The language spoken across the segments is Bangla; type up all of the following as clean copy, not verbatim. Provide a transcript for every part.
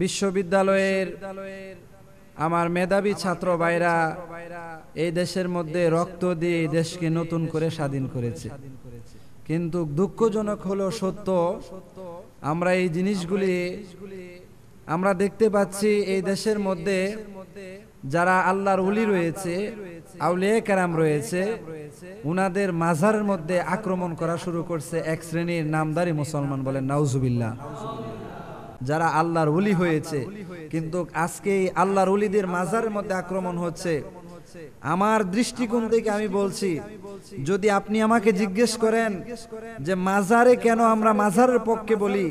বিশ্ববিদ্যালয়ের আমার মেধাবী ছাত্র ভাইরা এই দেশের মধ্যে রক্ত দিয়ে এই দেশকে নতুন করে স্বাধীন করেছে। কিন্তু দুঃখজনক হলো সত্য, আমরা এই জিনিসগুলি আমরা দেখতে পাচ্ছি এই দেশের মধ্যে যারা আল্লাহর ওলি রয়েছে, আউলিয়া কেরাম রয়েছে, উনাদের মাজারের মধ্যে আক্রমণ করা শুরু করছে এক শ্রেণীর নামধারী মুসলমান, বলেন নাউজুবিল্লাহ। যারা আল্লাহর ওলি হয়েছে, কিন্তু আজকে আল্লাহর ওলিদের মাজারের মধ্যে আক্রমণ হচ্ছে। আমার দৃষ্টিকোণ থেকে আমি বলছি, যদি আপনি আমাকে জিজ্ঞেস করেন যে মাজারে কেন আমরা মাজারের পক্ষে বলি,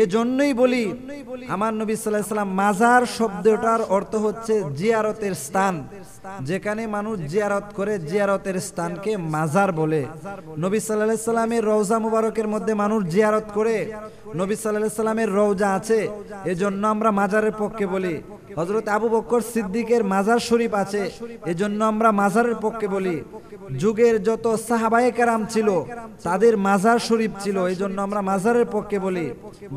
এজন্যই বলি আমার নবী সাল্লাল্লাহু আলাইহি ওয়াসাল্লাম মাজার শব্দটার অর্থ হচ্ছে জিয়ারতের স্থান, যেখানে মানুষ জিয়ারত করে, জিয়ারতের স্থানকে মাজার বলে। নবী সাল্লাল্লাহু আলাইহি ওয়াসাল্লামের রওজা মুবারকের মধ্যে মানুষ জিয়ারত করে, নবী সাল্লাল্লাহু আলাইহি ওয়াসাল্লামের রওজা আছে, এজন্য আমরা মাজারের পক্ষে বলি। হযরত আবু বকর সিদ্দিকের মাজার শরীফ আছে, এজন্য আমরা মাজারের পক্ষে বলি। যুগের যত সাহাবায়ে কেরাম ছিল তাদের মাজার শরীফ ছিল, এজন্য আমরা মাজারের পক্ষে বলি।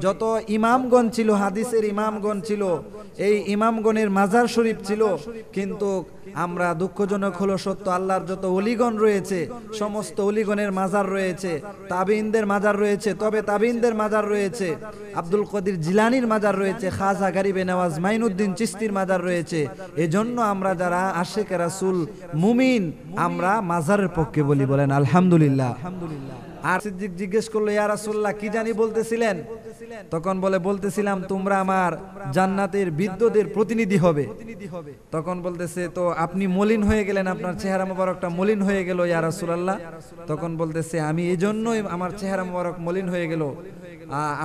যত ইমামগণ ছিল, হাদিসের ইমামগণ ছিল, এই ইমামগণের মাজার শরীফ ছিল। কিন্তু আমরা দুঃখজনক হলো সত্য, আল্লাহর যত ওলিগণ রয়েছে সমস্ত ওলিগণের মাজার রয়েছে, তাবিঈনদের মাজার রয়েছে, তবে তাবিঈনদের মাজার রয়েছে, আব্দুল কদির জিলানির মাজার রয়েছে, খাজা গরিবে নওয়াজ মাইনুদ্দিন চিশতির মাজার রয়েছে। এজন্য আমরা যারা আশিক রাসূল মুমিন, আমরা মাজারের পক্ষে বলি, বলেন আলহামদুলিল্লাহ। আর সিদ্দিক জিজ্ঞেস করলো, ইয়া রাসূলুল্লাহ কি জানি বলতেছিলেন? তখন বলতেছিলাম তোমরা আমার জান্নাতের বিদ্যুতের প্রতিনিধি হবে। তখন বলতেছে, তো আপনি মলিন হয়ে গেলেন, আপনার চেহারা মোবারকটা মলিন হয়ে গেল ইয়া রাসূলুল্লাহ। তখন বলতেছে, আমি এজন্যই আমার চেহারা মোবারক মলিন হয়ে গেল,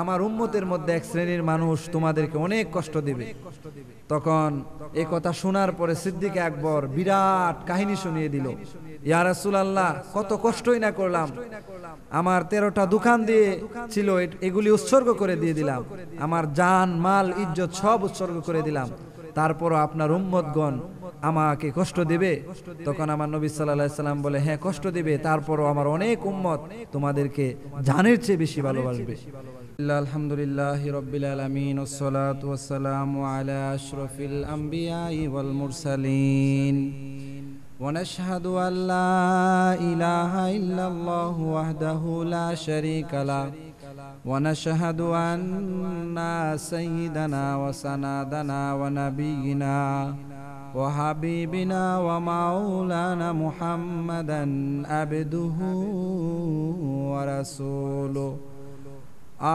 আমার উম্মতের মধ্যে এক শ্রেণীর মানুষ তোমাদেরকে অনেক কষ্ট দিবে। তখন এই কথা শোনার পরে সিদ্দিক আকবর বিরাট কাহিনী শুনিয়ে দিল, ইয়া রাসূলুল্লাহ কত কষ্টই না করলাম, আমার 13টা দোকান দিয়ে ছিল, এগুলি উৎসর্গ করে দিয়ে দিলাম, আমার জান মাল ইজ্জত সব উৎসর্গ করে দিলাম, তারপরও আপনার উম্মতগণ আমাকে কষ্ট দিবে? তখন আমার নবী সাল্লাল্লাহু আলাইহি সাল্লাম বলে, হ্যাঁ কষ্ট দিবে, তারপরও আমার অনেক উম্মত তোমাদেরকে জানের চেয়ে বেশি ভালোবাসবে। আলহামদুলিল্লাহি রাব্বিল আলামিন, ওয়াসসালাতু ওয়াসসালামু আলা আশরাফিল আমবিয়াই ওয়াল মুরসালিন, ওয়া নাশহাদু আল্লা ইলাহা ইল্লাল্লাহু ওয়াহদাহু লা শারীকা লাহু, ওয়া নাশহাদু আন্না সাইয়্যিদানা ওয়া সানাদানা ওয়া নাবিয়িনা ওয়া হাবিবিনা ওয়া মাওলানা মুহাম্মাদান আবদুহু ওয়া রাসূলুহু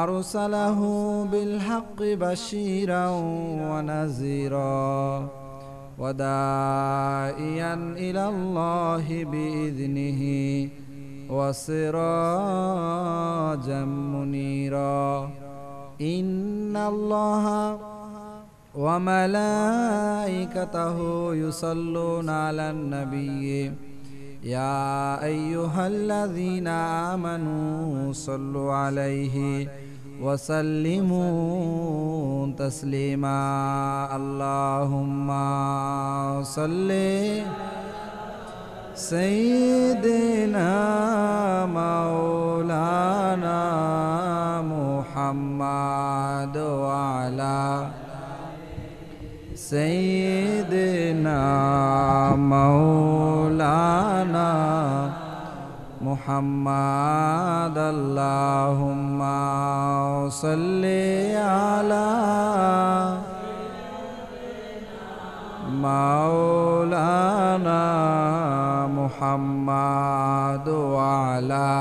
আরসালাহু বিল হাক্কি বাশীরাও ওয়া নাযীরা ওয়া দাঈয়ান ইলাল্লাহি বিইذনিহি ওয়া সিরাজাম মুনীরা। ইন্নাল্লাহা ওয়া মালাইকাতাহু ইউসাল্লুনা আলান নাবিয়্যি ইয়া আইয়ুহাল্লাযীনা আমানু সাল্লু আলাইহি ওয়া সাল্লিমু তাসলিমা। আল্লাহুম্মা সাল্লি সাইয়্যিদিনা মাওলানা মুহাম্মাদ ওয়া আলা সাইয়্যিদিনা মাওলানা মুহাম্মাদ। আল্লাহুম্মা সাল্লি আলা মাওলানা মুহাম্মাদ ওয়া আলা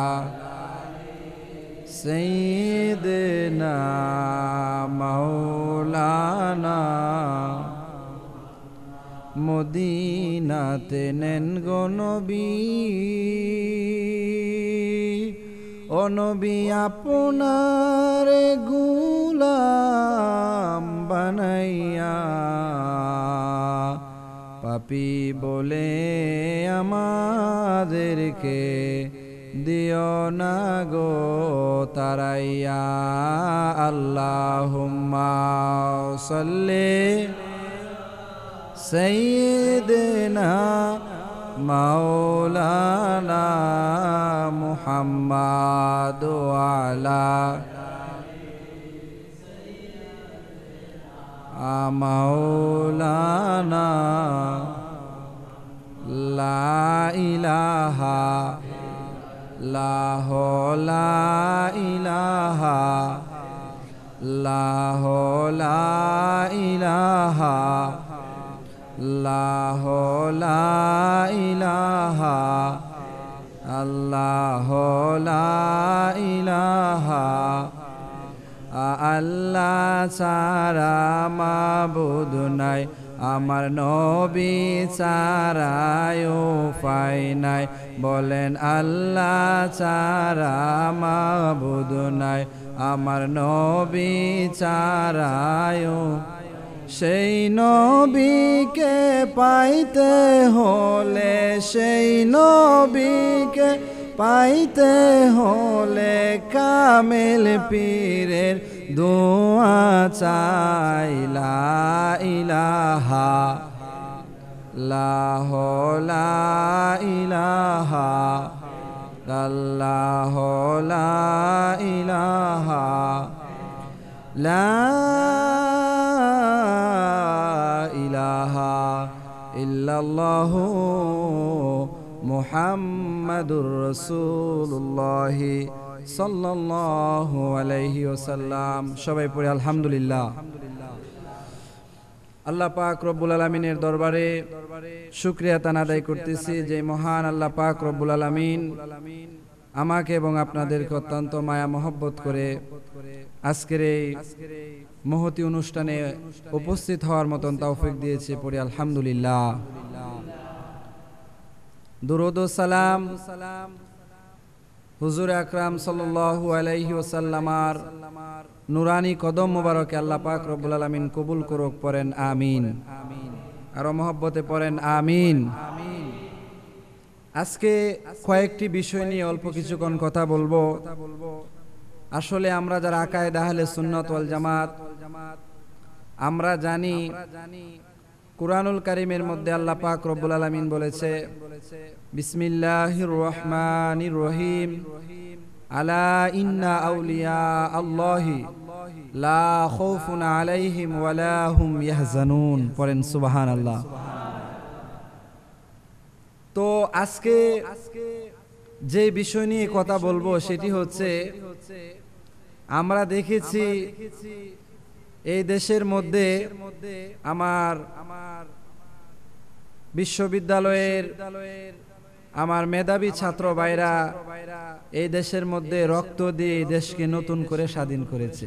সাইয়্যিদিনা মাওলানা। মদিনাতে নেন গো নবী, ও নবী আপনার গোলাম বানাইয়া, পাপী বলে আমাদেরকে দিও না গো তারাইয়া। আল্লাহুম্মা সাল্লি সাইয়্যিদিনা মাওলানা মুহাম্মাদ ওয়া আলা মাওলানা লা ইলাহা লাহ লা ইলাহা লাহ লা ইলাহা লাহ লা ইলাহা আল্লাহ লা ইলাহা আল্লাহ ছাড়া মাবুদ নাই আমার নবী ছাড়া উপায় নাই বলেন আল্লাহ ছাড়া মাবুদ নাই আমার নবী ছাড়া সেই নবীকে পাইতে হলে সেই নবীকে পাইতে হলে কামেল পীরের দোয়া চাই লা ইলাহা লাহ লা ইলাহা আল্লাহ লা ইলাহা লা ইলাহা ইল্লাল্লাহু মুহাম্মাদুর রাসূলুল্লাহ সাল্লাল্লাহু আলাইহি ওয়াসাল্লাম। সবাই পড়ে আলহামদুলিল্লাহ। আল্লাহ পাক রব্বুল আলামিনের দরবারে শুকরিয়া তান আদায় করতেছি যে মহান আল্লাহ পাক রব্বুল আলামিন আমাকে এবং আপনাদেরকে অত্যন্ত মায়া মহব্বত করে আজকের এই মহতি অনুষ্ঠানে উপস্থিত হওয়ার মতন তৌফিক দিয়েছে। পড়ি আলহামদুলিল্লাহ। দুরূদ ও সালাম হুজুর আকরাম সাল্লাল্লাহু আলাইহি ওয়াসাল্লামার নুরানি কদম মোবারকে আল্লাহ পাক রব্বুল আলামিন কবুল করুক। পড়েন আমিন। আরো মহব্বতে পড়েন আমিন। আজকে কয়েকটি বিষয় নিয়ে অল্প কিছুক্ষণ কথা বলবো। আসলে আমরা যারা আকায়েদ আহলে সুন্নাত ওয়াল জামাত আমরা জানি কুরআনুল কারীমের মধ্যে আল্লাহ পাক রব্বুল আলামিন বলেছে বিসমিল্লাহির রহমানির রহিম আলা ইন্না আউলিয়া আল্লাহি লা খাউফুন আলাইহিম ওয়ালা হুম ইয়াহজানুন। পড়েন সুবহানাল্লাহ। তো আজকে যে বিষয় নিয়ে কথা বলবো সেটি হচ্ছে আমরা দেখেছি এই দেশের মধ্যে আমার বিশ্ববিদ্যালয়ের আমার মেধাবী ছাত্র ভাইরা এই দেশের মধ্যে রক্ত দিয়ে এই দেশকে নতুন করে স্বাধীন করেছে।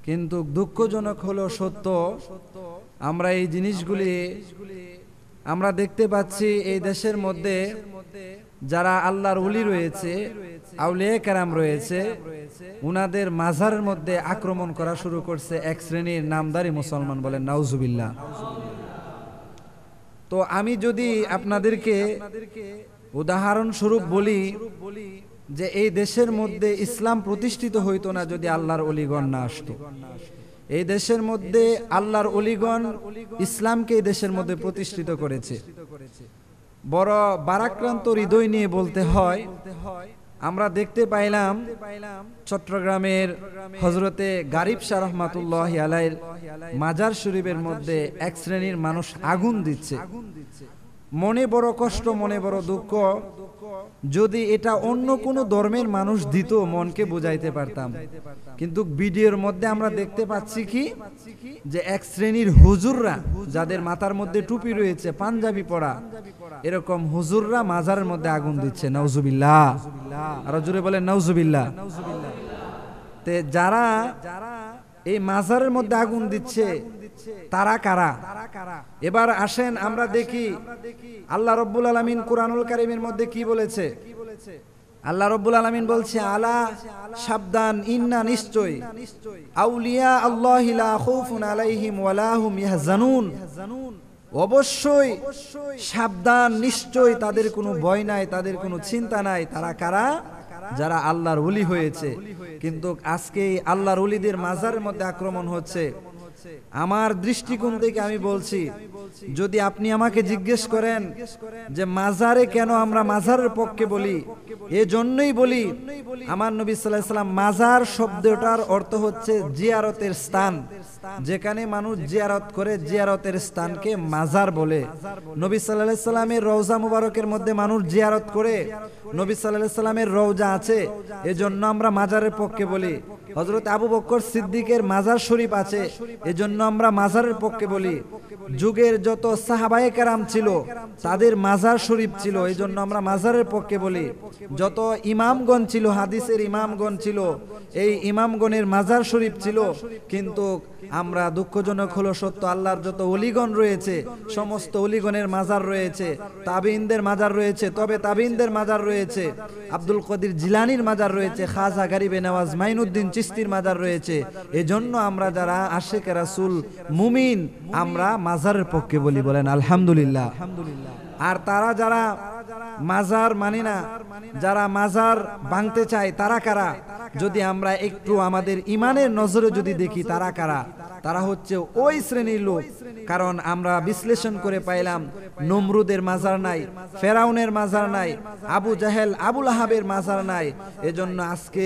কিন্তু দুঃখজনক হলো সত্য, আমরা এই জিনিসগুলি আমরা দেখতে পাচ্ছি এই দেশের মধ্যে যারা আল্লাহর ওলি রয়েছে, আউলিয়া কেরাম রয়েছে, উনাদের মাজারের মধ্যে আক্রমণ করা শুরু করছে এক শ্রেণীর নামদারি মুসলমান। বলেন নাউজুবিল্লাহ। তো আমি যদি আপনাদেরকে উদাহরণ স্বরূপ বলি যে এই দেশের মধ্যে ইসলাম প্রতিষ্ঠিত হইতো না যদি আল্লাহর ওলিগণ না আসতো। এই দেশের মধ্যে আল্লাহর ওলিগণ ইসলামকে এই দেশের মধ্যে প্রতিষ্ঠিত করেছে। বড় বারাক্রান্ত হৃদয় নিয়ে বলতে হয়, আমরা দেখতে পাইলাম চট্টগ্রামের হযরতে গারিব শাহ রহমাতুল্লাহি আলাইহির মাজার শরীফের মধ্যে এক শ্রেণীর মানুষ আগুন দিচ্ছে। মনে বড় কষ্ট, মনে বড় দুঃখ। যদি এটা অন্য কোনো ধর্মের মানুষ দিত মনকে বুঝাইতে পারতাম, কিন্তু ভিডিওর মধ্যে আমরা দেখতে পাচ্ছি কি যে এক শ্রেণীর হুজুররা যাদের মাথার মধ্যে টুপি রয়েছে, পাঞ্জাবি পরা, এরকম হুজুররা মাজারের মধ্যে আগুন দিচ্ছে। নাউজুবিল্লাহ। আর জোরে বলেন নাউজুবিল্লাহ। তে যারা এই মাজারের মধ্যে আগুন দিচ্ছে তারা কারা? এবার আসেন আমরা দেখি আল্লাহ রাব্বুল আলামিন কুরআনুল কারীমের মধ্যে কি বলেছে। আল্লাহ রাব্বুল আলামিন বলছে আলা সাবধান, ইন্না নিশ্চয়, আউলিয়া আল্লাহি লা খাউফুন আলাইহিম ওয়ালা হুম ইয়াহজানুন, অবশ্যই সাবধান, নিশ্চয় তাদের কোনো ভয় নাই, তাদের কোনো চিন্তা নাই। তারা কারা? যারা আল্লাহর ওলি হয়েছে। কিন্তু আজকে আল্লাহর ওলিদের মাজারের মধ্যে আক্রমণ হচ্ছে। আমার দৃষ্টিকোণ থেকে আমি বলছি, যদি আপনি আমাকে জিজ্ঞেস করেন যে মাজারে কেন আমরা মাজারের পক্ষে বলি, এজন্যই বলি আমার নবী সাল্লাল্লাহু আলাইহি ওয়াসাল্লাম মাজার শব্দটার অর্থ হচ্ছে জিয়ারতের স্থান। যেখানে মানুষ জিয়ারত করে, জিয়ারতের স্থানকে মাজার বলে। নবী সাল্লাল্লাহু আলাইহি সাল্লামের রওজা মুবারকের মধ্যে মানুষ জিয়ারত করে, নবী সাল্লাল্লাহু আলাইহি সাল্লামের রওজা আছে, এজন্য আমরা মাজারের পক্ষে বলি। হযরত আবু বকর সিদ্দিকের মাজার শরীফ আছে, এজন্য আমরা মাজারের পক্ষে বলি। যুগের যত সাহাবায়ে কেরাম ছিল তাদের মাজার শরীফ ছিল, এজন্য আমরা মাজারের পক্ষে বলি। যত ইমামগণ ছিল, হাদিসের ইমামগণ ছিল, এই ইমামগণের মাজার শরীফ ছিল। কিন্তু আমরা, দুঃখজনক হলো সত্য, আল্লাহর যত ওলিগণ রয়েছে সমস্ত ওলিগণের মাজার রয়েছে, তাবিঈনদের মাজার রয়েছে, তবে তাবিঈনদের মাজার রয়েছে, আব্দুল কাদের জিলানীর মাজার রয়েছে, খাজা গরিবে নওয়াজ মাইনুদ্দিন চিশতির মাজার রয়েছে। এজন্য আমরা যারা আশিকে রাসূল মুমিন, আমরা মাজারের পক্ষে বলি, বলেন আলহামদুলিল্লাহ। আর তারা যারা মাজার মানে না, যারা মাজার ভাঙতে চায়, তারা কারা? যদি আমরা একটু আমাদের ইমানের নজরে যদি দেখি তারা কারা, তারা হচ্ছে ওই শ্রেণীর লোক। কারণ আমরা বিশ্লেষণ করে পাইলাম নমরুদের মাজার নাই, ফেরাউনের মাজার নাই, আবু জাহেল আবু লাহাবের মাজার নাই। এজন্য আজকে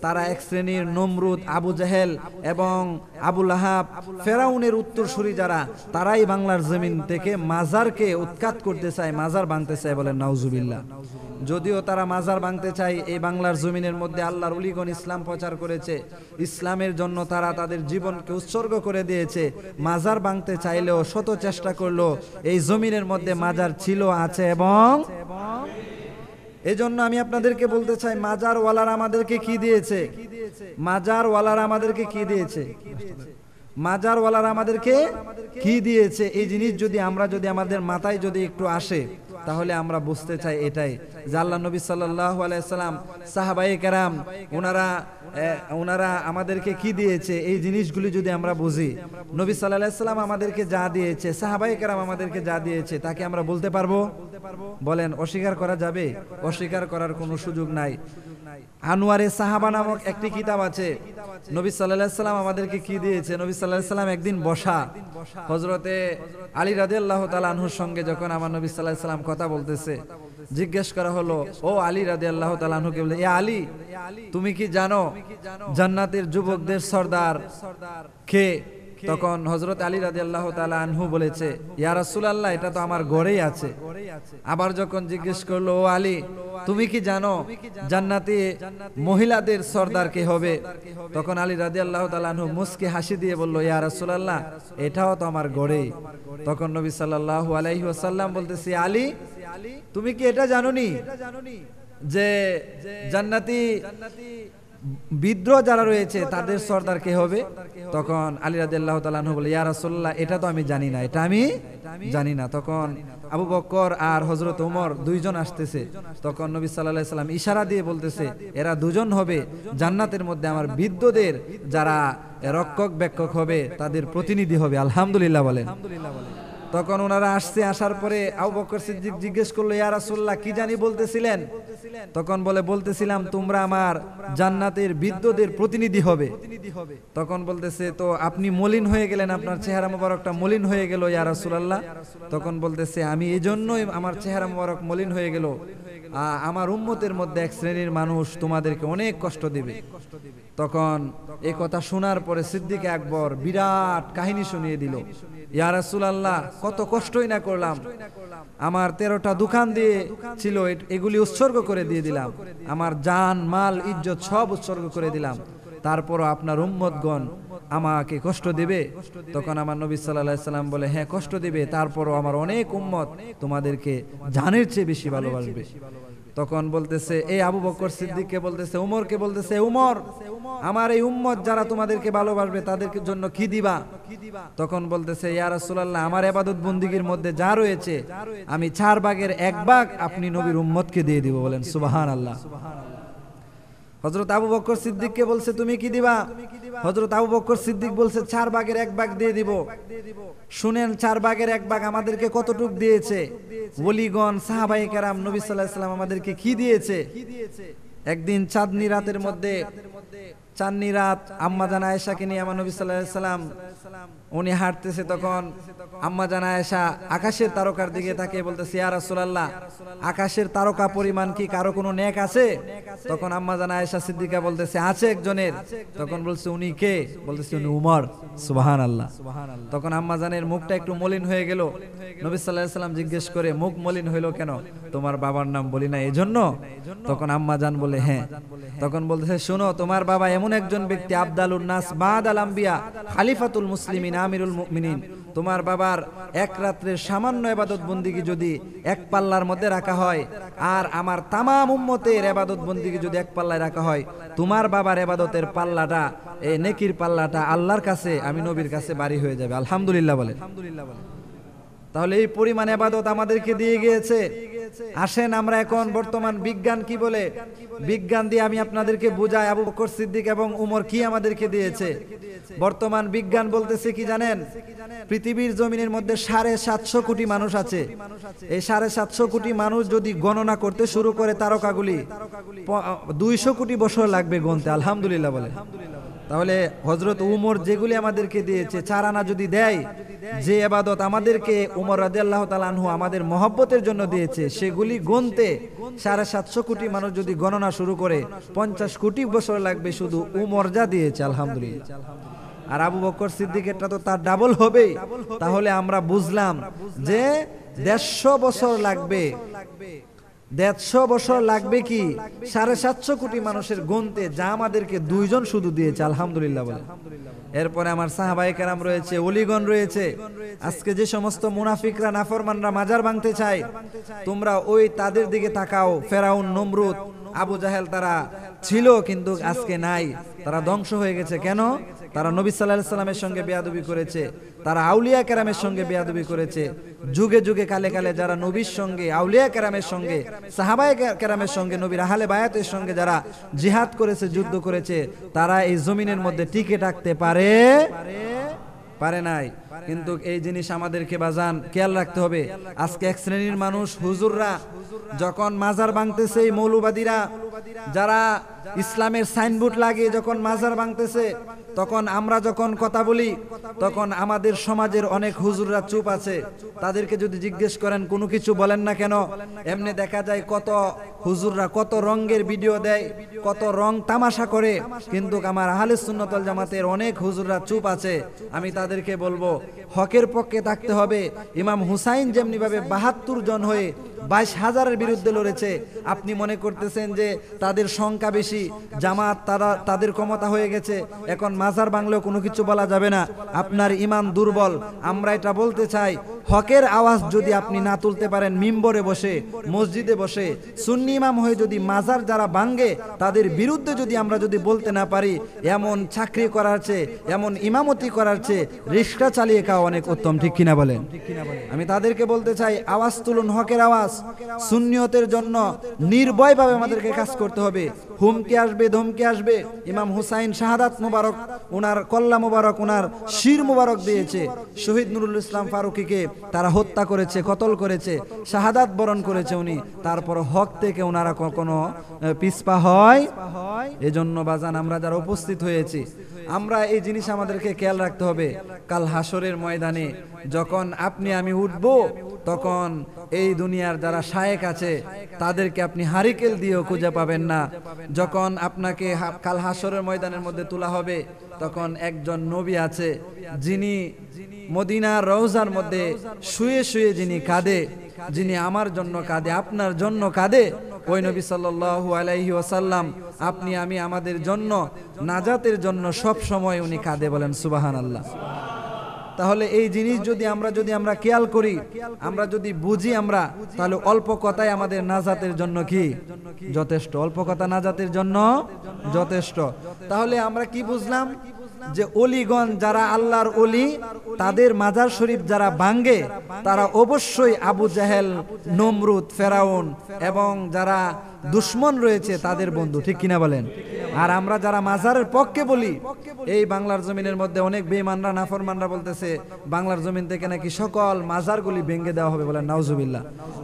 তারা এক শ্রেণীর নমরুদ, আবু জাহেল এবং আবু লাহাব, ফেরাউনের উত্তরসূরি যারা, তারাই বাংলার জমিন থেকে মাজারকে উৎখাত করতে চায়, মাজার ভাঙতে চায়, বলেন নাউজুবিল্লাহ। যদিও তারা মাজার ভাঙতে চায়, এই বাংলার জমিনের মধ্যে আল্লাহর ওলিগণ ইসলাম প্রচার করেছে, ইসলামের জন্য তারা তাদের জীবনকে উৎসর্গ করে দিয়েছে। মাজার ভাঙতে চাইলেও, শত চেষ্টা করলো, এই জমিনের মধ্যে মাজার ছিল, আছে। এবং এই জন্য আমি আপনাদেরকে বলতে চাই, মাজার ওয়ালারা আমাদেরকে কি দিয়েছে? মাজার ওয়ালারা আমাদেরকে কি দিয়েছে? মাজার ওয়ালারা আমাদেরকে কি দিয়েছে? এই জিনিস যদি আমরা, যদি আমাদের মাথায় যদি একটু আসে, তাহলে আমরা বুঝতে চাই এটাই যে আল্লাহ নবী সাল্লাল্লাহু আলাইহি সাল্লাম, সাহাবায়ে কেরাম, ওনারা আমাদেরকে কি দিয়েছে, এই জিনিসগুলি যদি আমরা বুঝি, নবী সাল্লাল্লাহু আলাইহি সাল্লাম আমাদেরকে যা দিয়েছে, সাহাবায়ে কেরাম আমাদেরকে যা দিয়েছে, তাকে আমরা বলতে পারবো? বলেন, অস্বীকার করা যাবে? অস্বীকার করার কোনো সুযোগ নাই। আনোয়ারে সাহাবা নামক একটি কিতাব আছে। নবী সাল্লাল্লাহু আলাইহি সাল্লাম আমাদেরকে কি দিয়েছে? নবী সাল্লাল্লাহু আলাইহি সাল্লাম একদিন বসা, হযরতে আলী রাদিয়াল্লাহু তাআলা আনহুর সঙ্গে যখন আমার নবী সাল্লাল্লাহু আলাইহি সাল্লাম কথা বলতেছে, জিজ্ঞেস করা হলো, ও আলী রাদিয়াল্লাহু তাআলা আনহুকে বলে, এ আলী, তুমি কি জানো জান্নাতের যুবকদের সর্দার কে? তখন হযরত আলী রাদিয়াল্লাহু তাআলা আনহু বলেছে, ইয়া রাসূলুল্লাহ, এটা তো আমার ঘরেই আছে। আবার যখন জিজ্ঞেস করলো, ও আলী, তুমি কি জানো জান্নাতে মহিলাদের সর্দার কে হবে? তখন আলী রাদিয়াল্লাহু তাআলা আনহু মুস্কি হাসি দিয়ে বলল, ইয়া রাসূলুল্লাহ, এটাও তো আমার ঘরেই। তখন নবী সাল্লাল্লাহু আলাইহি ওয়াসাল্লাম বলতেছে, আলী, তুমি কি এটা জানোনি যে জান্নাতি বিদ্রোহ যারা রয়েছে তাদের সর্দার কে হবে? তখন আলী রাদিয়াল্লাহু তাআলা আনহু বলে, ইয়া রাসূলুল্লাহ, এটা তো আমি জানি না, এটা আমি জানি না। তখন আবু বকর আর হযরত ওমর দুইজন আসতেছে। তখন নবী সাল্লাল্লাহু আলাইহি সাল্লাম ইশারা দিয়ে বলতেছে, এরা দুজন হবে জান্নাতের মধ্যে আমার বিদ্রোহদের যারা রক্ষক বেক্ষক হবে, তাদের প্রতিনিধি হবে। আলহামদুলিল্লাহ বলেন। তখন ওনারা আসছে, আসার পরে আবু বকর সিদ্দিক জিজ্ঞেস করলো, ইয়া রাসূলুল্লাহ, কি জানি বলতেছিলেন? তখন বলতেছিলাম তোমরা আমার জান্নাতের বিদ্রোহদের প্রতিনিধি হবে। তখন বলতেছে, তো আপনি মলিন হয়ে গেলেন, আপনার চেহারা মোবারকটা মলিন হয়ে গেল ইয়া রাসূলুল্লাহ। তখন বলতেছে, আমি এজন্যই আমার চেহারা মোবারক মলিন হয়ে গেল, আমার উম্মতের মধ্যে এক শ্রেণীর মানুষ তোমাদেরকে অনেক কষ্ট দিবে। তখন এই কথা শোনার পরে সিদ্দিক আকবর বিরাট কাহিনী শুনিয়ে দিল, ইয়া রাসূলুল্লাহ, কত কষ্টই না করলাম, আমার 13টা দোকান দিয়ে ছিল, এগুলি উৎসর্গ করে দিয়ে দিলাম, আমার জান মাল ইজ্জত সব উৎসর্গ করে দিলাম, তারপরও আপনার উম্মতগণ আমাকে কষ্ট দেবে? তখন আমার নবী সাল্লাল্লাহু আলাইহি সাল্লাম বলে, হ্যাঁ কষ্ট দিবে, তারপরও আমার অনেক উম্মত তোমাদেরকে জানের চেয়ে বেশি ভালোবাসবে। তখন বলতেছে, এই আবু বকর সিদ্দিককে বলতেছে, উমরকে বলতেছে, উমর, আমার এই উম্মত যারা তোমাদেরকে ভালোবাসবে তাদের জন্য কি দিবা? তখন বলতেছে, ইয়া রাসূলুল্লাহ, আমার ইবাদত বন্দেগীর মধ্যে যা রয়েছে আমি 4 ভাগের 1 ভাগ আপনি নবীর উম্মতকে দিয়ে দিব। বলেন সুবহানাল্লাহ। হযরত আবু বকর সিদ্দিককে বলছে, তুমি কি দিবা? হযরত আবু বকর সিদ্দিক বলছে, 4 ভাগের 1 ভাগ দিয়ে দিব। শুনেন, 4 ভাগের 1 ভাগ আমাদেরকে কতটুক দিয়েছে? ওলিগণ, সাহাবায়ে কেরাম, নবী সাল্লাল্লাহু আলাইহি সাল্লাম আমাদেরকে কি দিয়েছে? একদিন চাঁদনি রাতের মধ্যে, চাঁদনি রাত, আম্মা জান আয়েশাকে নিয়ে আমার নবী সাল্লাল্লাহু আলাইহি সাল্লাম উনি হাঁটতেছে, তখন আম্মা জান আয়েশা আকাশের তারকার দিকে তাকিয়ে বলতেছে, ইয়া রাসূলুল্লাহ, আকাশের তারকা পরিমাণ কি কারো কোনো নেক আছে? তখন আম্মা জান আয়েশা সিদ্দিকা বলতেছে, আছে একজনের। তখন বলছে, উনি কে? বলতেছে, উনি উমর। সুবহানাল্লাহ। তখন আম্মা জানের মুখটা একটু মলিন হয়ে গেল। নবী সাল্লাল্লাহু আলাইহি সাল্লাম জিজ্ঞেস করে, মুখ মলিন হইল কেন? তোমার বাবার নাম বলি না এজন্য? তখন আম্মা জান বলে, হ্যাঁ। তখন বলতেছে, শোনো, তোমার বাবা এমন একজন ব্যক্তি, আফদালুন নাস বাদাল আম্বিয়া, খালিফাতুল মুসলিমিন, আমিরুল মুমিনিন। তোমার বাবার এক রাত্রের সামান্য ইবাদত বন্দিগি যদি এক পাল্লার মধ্যে রাখা হয়, আর আমার তামাম উম্মতের ইবাদত বন্দিগি যদি এক পাল্লায় রাখা হয়, তোমার বাবার ইবাদতের পাল্লাটা, এই নেকির পাল্লাটা আল্লাহর কাছে, আমি নবীর কাছে বাড়ি হয়ে যাবে। আলহামদুলিল্লাহ বলেন। তাহলে এই পরিমাণ ইবাদত আমাদেরকে দিয়ে গিয়েছে। আসেন আমরা এখন বর্তমান বিজ্ঞান কি বলে, বিজ্ঞান দিয়ে আমি আপনাদেরকে বুঝাই আবু বকর সিদ্দিক এবং উমর কি আমাদেরকে দিয়েছে। বর্তমান বিজ্ঞান বলতেছে কি জানেন? পৃথিবীর জমিনের মধ্যে 750 কোটি মানুষ আছে। এই 750 কোটি মানুষ যদি গণনা করতে শুরু করে তারকাগুলি, 200 কোটি বছর লাগবে গুনতে। আলহামদুলিল্লাহ বলে। তাহলে হযরত উমর যেগুলি আমাদেরকে দিয়েছে, 4 আনা যদি দেয়, যে ইবাদত আমাদেরকে উমর রাদিয়াল্লাহু তাআলা আনহু আমাদের মহব্বতের জন্য দিয়েছে, সেগুলি গুনতে 750 কোটি মানুষ যদি গণনা শুরু করে, 50 কোটি বছর লাগবে শুধু উমর যা দিয়েছে। আলহামদুলিল্লাহ। আর আবু বকর সিদ্দিকেরটা তো তার ডাবল হবে। তাহলে আমরা বুঝলাম যে 150 বছর লাগবে। 150 বছর লাগবে কি 750 কোটি মানুষের গুনতে, যা আমাদেরকে 2 জন শুধু দিয়েছে। আলহামদুলিল্লাহ বলে। এরপরে আমার সাহাবায়ে কেরাম রয়েছে, ওলিগণ রয়েছে। আজকে যে সমস্ত মুনাফিকরা, নাফরমানরা মাজার ভাঙতে চায়, তোমরা ওই তাদের দিকে তাকাও। ফেরাউন, নমরুদ, আবু জাহেল তারা ছিল কিন্তু আজকে নাই, তারা ধ্বংস হয়ে গেছে। কেন? তারা নবী সাল্লাল্লাহু আলাইহি সাল্লামের সঙ্গে বেয়াদবি করেছে, তারা আউলিয়া কেরামের সঙ্গে বেয়াদবি করেছে। যুগে যুগে কালে কালে যারা নবীর সঙ্গে, আউলিয়া কেরামের সঙ্গে, সাহাবায়ে কেরামের সঙ্গে, নবীর আহলে বায়াতের সঙ্গে যারা জিহাদ করেছে, যুদ্ধ করেছে, তারা এই জমিনের মধ্যে টিকে থাকতে পারে নাই। কিন্তু এই জিনিস আমাদেরকে বাজান খেয়াল রাখতে হবে। আজকে এক শ্রেণীর মানুষ, হুজুররা যখন মাজার ভাঙতেছে, এই মৌলবাদীরা যারা ইসলামের সাইনবোর্ড লাগিয়ে যখন মাজার ভাঙতেছে, তখন আমরা যখন কথা বলি, তখন আমাদের সমাজের অনেক হুজুররা চুপ আছে। তাদেরকে যদি জিজ্ঞেস করেন কোনো কিছু বলেন না কেন, এমনি দেখা যায় কত হুজুররা কত রঙের ভিডিও দেয়, কত রং তামাশা করে, কিন্তু আমার আহলে সুন্নাত ওয়াল জামাতের অনেক হুজুররা চুপ আছে। আমি তাদেরকে বলবো, হকের পক্ষে থাকতে হবে। ইমাম হুসাইন যেমনি ভাবে 72 জন হয়ে 22,000-এর বিরুদ্ধে লড়েছে, আপনি মনে করতেছেন যে তাদের সংখ্যা বেশি, জামাত তাদের ক্ষমতা হয়ে গেছে, এখন মাজার বাংলাও কোনো কিছু বলা যাবে না, আপনার ঈমান দুর্বল। আমরা এটা বলতে চাই, হকের আওয়াজ যদি আপনি না তুলতে পারেন, মিম্বরে বসে, মসজিদে বসে, সুন্নি ইমাম হয়ে যদি মাজার যারা ভাঙে তাদের বিরুদ্ধে যদি আমরা যদি বলতে না পারি, এমন চাকরি করার চেয়ে, এমন ইমামতি করার চেয়ে রিক্সা চালিয়ে খাওয়া অনেক উত্তম। ঠিক কিনা বলেন? আমি তাদেরকে বলতে চাই, আওয়াজ তুলুন, হকের আওয়াজ। সুন্নিয়তের জন্য নির্ভয়ভাবে আমাদেরকে কাজ করতে হবে। হুমকি আসবে, ধমকি আসবে। ইমাম হুসাইন শাহাদাত মুবারক, ওনার কল্লা মুবারক, ওনার শির মুবারক দিয়েছে। শহীদ নুরুল ইসলাম ফারুকীকে তারা হত্যা করেছে, কতল করেছে, শাহাদাত বরণ করেছে উনি। তারপর হক থেকে ওনারা কখনো পিছপা হয়? এজন্য বাজান, আমরা যারা উপস্থিত হয়েছি, আমরা এই জিনিস আমাদেরকে খেয়াল রাখতে হবে। কাল হাসরের ময়দানে যখন আপনি আমি উঠব, তখন এই দুনিয়ার যারা শায়েক আছে তাদেরকে আপনি হারিকেল দিয়েও খুঁজে পাবেন না। যখন আপনাকে কাল হাসরের ময়দানের মধ্যে তোলা হবে, তখন একজন নবী আছে, যিনি মদিনার রওজার মধ্যে শুয়ে শুয়ে যিনি কাঁদে, যিনি আমার জন্য কাঁদে, আপনার জন্য কাঁদে, ওই নবী সাল্লাল্লাহু আলাইহি ওয়াসাল্লাম, আপনি আমি আমাদের জন্য, নাজাতের জন্য সব সময় উনি কাঁদে। বলেন সুবহানাল্লাহ। তাহলে এই জিনিস যদি আমরা খেয়াল করি, আমরা যদি বুঝি, আমরা তাহলে অল্প কথাই আমাদের নাজাতের জন্য কি যথেষ্ট। অল্প কথা নাজাতের জন্য যথেষ্ট। তাহলে আমরা কি বুঝলাম? যে অলিগণ যারা আল্লাহর অলি, তাদের মাজার শরীফ যারা ভাঙ্গে, তারা অবশ্যই আবু জাহেল, নমরুদ, ফেরাউন এবং যারা দুশ্মন রয়েছে তাদের বন্ধু, ঠিক কিনা বলেন? আর আমরা যারা মাজারের পক্ষে বলি, এই বাংলার জমিনের মধ্যে অনেক বেঈমানরা নাফরমানরা বলতেছে বাংলার জমিন থেকে নাকি সকল মাজারগুলি ভেঙে দেওয়া হবে, বলেন নাউজুবিল্লাহ।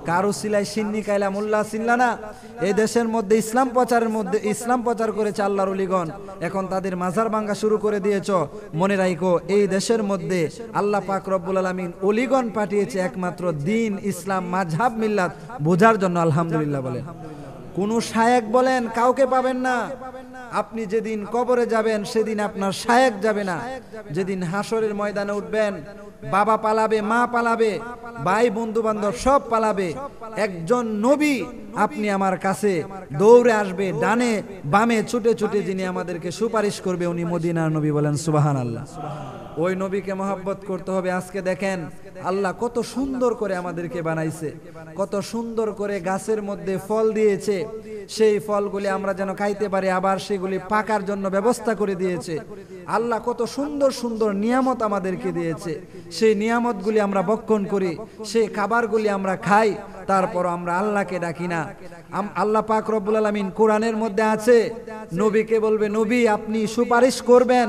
কারু সিলাই সিন্নি কাইলা মোল্লা সিল্লা না। এই দেশের মধ্যে ইসলাম প্রচার করেছে আল্লাহর ওলিগণ, এখন তাদের মাজার ভাঙা শুরু করে দিয়েছ। মনে রাখো, এই দেশের মধ্যে আল্লাহ পাক রব্বুল আলামিন ওলিগণ পাঠিয়েছে একমাত্র দ্বীন, ইসলাম, মাযহাব, মিল্লাত বোঝার জন্য। আলহামদুলিল্লাহ বলেন। কোন শায়েক বলেন কাউকে পাবেন না। আপনি যেদিন কবরে যাবেন সেদিন আপনার শায়েক যাবে না। যেদিন হাসরের ময়দানে উঠবেন, বাবা পালাবে, মা পালাবে, ভাই বন্ধু বান্ধব সব পালাবে। একজন নবী আপনি আমার কাছে দৌড়ে আসবে, ডানে বামে ছুটে ছুটে, যিনি আমাদেরকে সুপারিশ করবে, উনি মদিনার নবী, বলেন সুবহানাল্লাহ। ওই নবীকে মহব্বত করতে হবে। আজকে দেখেন আল্লাহ কত সুন্দর করে আমাদেরকে বানাইছে, কত সুন্দর করে গাছের মধ্যে ফল দিয়েছে, সেই ফলগুলি আমরা যেন খাইতে পারি, আবার সেগুলি পাকার জন্য ব্যবস্থা করে দিয়েছে। আল্লাহ কত সুন্দর সুন্দর নিয়ামত আমাদেরকে দিয়েছে, সেই নিয়ামতগুলি আমরা ভক্ষণ করি, সেই খাবারগুলি আমরা খাই, তারপর আমরা আল্লাহকে ডাকি না। আল্লাহ পাক রব্বুল আলামিন কোরআনের মধ্যে আছে, নবীকে বলবে নবী আপনি সুপারিশ করবেন,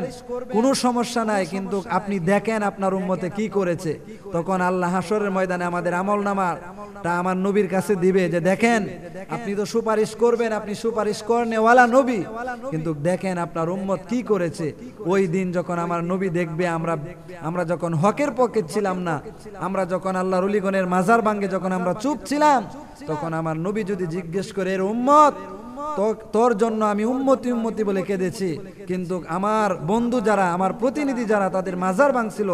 কোনো সমস্যা নাই, কিন্তু আপনি দেখেন আপনার উম্মতে কি করেছে। তখন আল্লাহ হাসরের ময়দানে আমাদের আমলনামাটা আমার নবীর কাছে দিবে, যে দেখেন আপনি তো সুপারিশ করবেন, আপনি সুপারিশ করনেওয়ালা নবী, কিন্তু দেখেন আপনার উম্মত কি করেছে। ওই দিন যখন আমার নবী দেখবে, আমরা যখন হকের পক্ষে ছিলাম না, আমরা যখন আল্লাহর ওলিগণের মাজার ভাঙে যখন আমরা চুপ ছিলাম, তখন আমার নবী যদি জিজ্ঞেস করে, এর উম্মত তোর জন্য আমি উম্মতি বলে কেঁদেছি, কিন্তু আমার বন্ধু যারা, আমার প্রতিনিধি যারা, তাদের মাজার ভাঙছিল,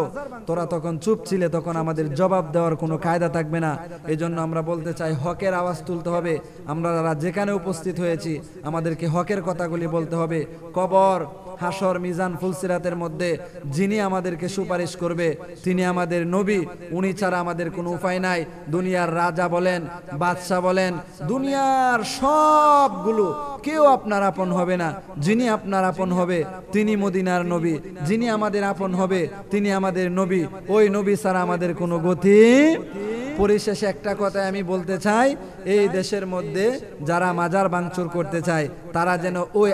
তোরা তখন চুপ ছিলে, তখন আমাদের জবাব দেওয়ার কোনো কায়দা থাকবে না। এই জন্য আমরা বলতে চাই, হকের আওয়াজ তুলতে হবে। আমরা যারা যেখানে উপস্থিত হয়েছি আমাদেরকে হকের কথাগুলি বলতে হবে। কবর, হাসর, মিজান, ফুলসিরাতের মধ্যে যিনি আমাদেরকে সুপারিশ করবে তিনি আমাদের নবী, উনি ছাড়া আমাদের কোনো উপায় নাই। দুনিয়ার রাজা বলেন, বাদশাহ বলেন, দুনিয়ার সবগুলো কেউ আপনার আপন হবে না। যিনি আপনার আপন হবে তিনি মদিনার নবী, যিনি আমাদের আপন হবে তিনি আমাদের নবী। ওই নবী ছাড়া আমাদের কোনো গতি। পরিশেষে একটা কথা আমি বলতে চাই, এই দেশের মধ্যে যারা মাজার ভাঙচুর করতে চায় তারা যেন ওই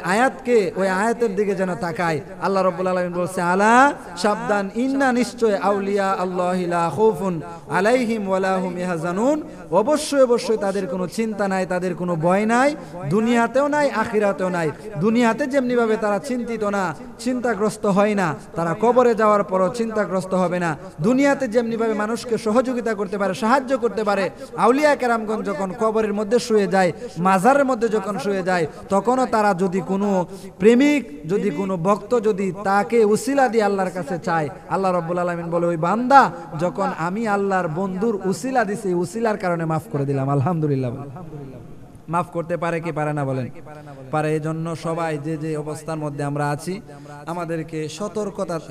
আয়াতের দিকে যেন তাকায়। আল্লাহ রাব্বুল আলামিন বলছে, আলা সাবধান, ইন্না নিশ্চয় আউলিয়া আল্লাহি লা খাউফুন আলাইহিম ওয়ালা হুম ইয়াহজানুন, অবশ্যই তাদের কোনো চিন্তা নাই, তাদের কোনো ভয় নাই, দুনিয়াতেও নাই, আখিরাতেও নাই। দুনিয়াতে যেমনি ভাবে তারা চিন্তিত না, চিন্তাগ্রস্ত হয় না, তারা কবরে যাওয়ার পরও চিন্তাগ্রস্ত হবে না। দুনিয়াতে যেমনি ভাবে মানুষকে সহযোগিতা করতে পারে, সাহায্য করতে পারে, আউলিয়া কেরামগণ যখন কবরের মধ্যে শুয়ে যায়, মাজারের মধ্যে যখন শুয়ে যায়, তখনও তারা যদি কোনো প্রেমিক, যদি কোনো ভক্ত যদি তাকে উসিলা দিয়ে আল্লাহর কাছে চায়, আল্লাহ রাব্বুল আলামিন বলে, ওই বান্দা যখন আমি আল্লাহর বন্ধুর উসিলা দিছি, উসিলার কারণে মাফ করে দিলাম। আলহামদুলিল্লাহ। মাফ করতে পারে কি পারে না বলেন? পারে। এই জন্য সবাই যে অবস্থার মধ্যে আমরা আছি আমাদেরকে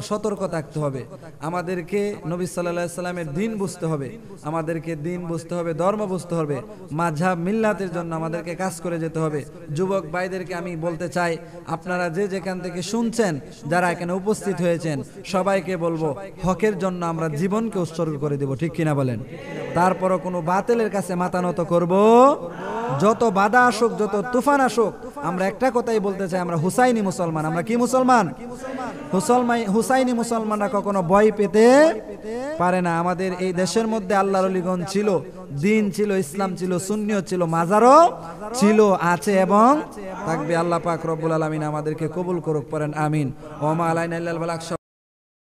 সতর্ক থাকতে হবে। আমাদেরকে নবী সাল্লাল্লাহু আলাইহি সাল্লামের দ্বীন বুঝতে হবে, আমাদেরকে দ্বীন বুঝতে হবে, ধর্ম বুঝতে হবে, মাযহাব মিল্লাতের জন্য আমাদেরকে কাজ করে যেতে হবে। যুবক ভাইদেরকে আমি বলতে চাই, আপনারা যেখান থেকে শুনছেন, যারা এখানে উপস্থিত হয়েছেন, সবাইকে বলবো হকের জন্য আমরা জীবনকে উৎসর্গ করে দেব, ঠিক কিনা বলেন? তারপরও কোনো বাতিলের কাছে মাথা নত করব। যত বাধা আসুক, যত তুফান আসুক, আমরা একটা কথাই বলতে চাই, আমরা হুসাইনি মুসলমান। আমরা কি মুসলমান? হুসাইনি মুসলমানরা কখনো ভয় পেতে পারে না। আমাদের এই দেশের মধ্যে আল্লাহর ওলিগণ ছিল, দ্বীন ছিল, ইসলাম ছিল, সুন্নিয়ত ছিল, মাজারও ছিল, আছে এবং থাকবে। আল্লাহ পাক রব্বুল আলামিন আমাদেরকে কবুল করুক, পড়েন আমিন। ওয়া মা আলাইনা ইল্লাল বালাগ।